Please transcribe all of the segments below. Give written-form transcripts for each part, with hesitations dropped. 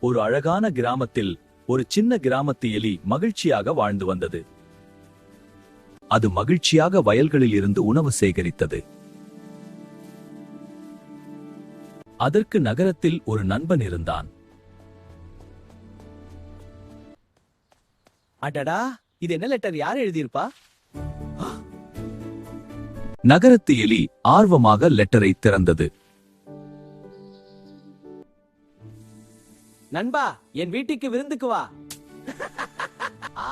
ஒரு அழகான கிராமத்தில் ஒரு சின்ன கிராமத்து எலி மகிழ்ச்சியாக வாழ்ந்து வந்தது. அது மகிழ்ச்சியாக வயல்களில் இருந்து உணவு சேகரித்தது. அதற்கு நகரத்தில் ஒரு நண்பன் இருந்தான். அடடா, இது என்ன லெட்டர்? யார் எழுதியிருப்பா? நகரத்து எலி ஆர்வமாக லெட்டரை திறந்தது. நண்பா, என் வீட்டுக்கு விருந்துக்கு வா.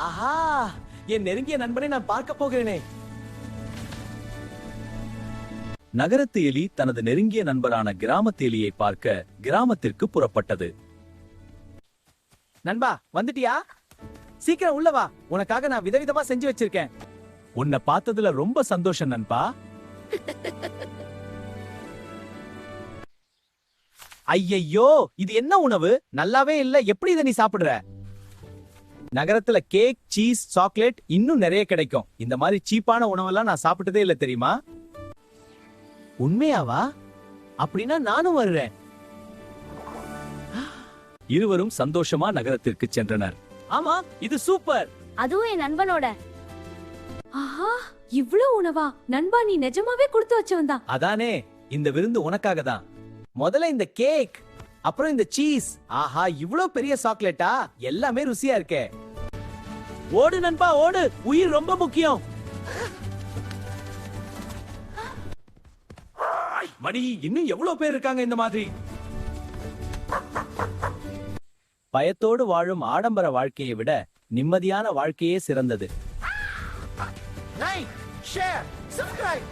ஆஹா, என் நெருங்கிய நண்பனை நான் பார்க்க போகிறேனே. நகரத்து எலி தனது நெருங்கிய நண்பரான கிராமத்து எலியை பார்க்க கிராமத்திற்கு புறப்பட்டது. நண்பா, வந்துட்டியா? சீக்கிரம் உள்ள வா, உனக்காக நான் விதவிதமா செஞ்சு வச்சிருக்கேன். உன்னை பார்த்ததுல ரொம்ப சந்தோஷம் நண்பா. ஐயையோ, இது என்ன உணவு? நல்லாவே இல்ல. எப்படி இதை நீ சாப்பிடுற? நகரத்துல கேக், சீஸ், சாக்லேட் இன்னும் நிறைய கிடைக்கும். இந்த மாதிரி சீப்பான உணவெல்லாம் நான் சாப்பிட்டதே இல்ல, தெரியுமா? உண்மையாவா? அப்படின்னா நானும் வருறேன். இருவரும் சந்தோஷமா நகரத்திற்கு சென்றனர். ஆமா, இது சூப்பர். அதுவும் என் நண்பனோட. ஆஹா, இவ்ளோ உணவா? நண்பா, நீ நிஜமாவே கொடுத்து வச்சவன் தான். அதானே, இந்த விருந்து உனக்காக தான். முதல்ல இந்த கேக், அப்புறம் இந்த சீஸ். ஆஹா, இவ்ளோ பெரிய சாக்லேட்டா? எல்லாமே ருசியா இருக்கே. ஓடு நண்பா, ஓடு. உயிர் ரொம்ப முக்கியம். மணி, இன்னும் எவ்வளவு பேர் இருக்காங்க இந்த மாதிரி? பயத்தோடு வாழும் ஆடம்பர வாழ்க்கையை விட நிம்மதியான வாழ்க்கையே சிறந்தது. Like, share, subscribe.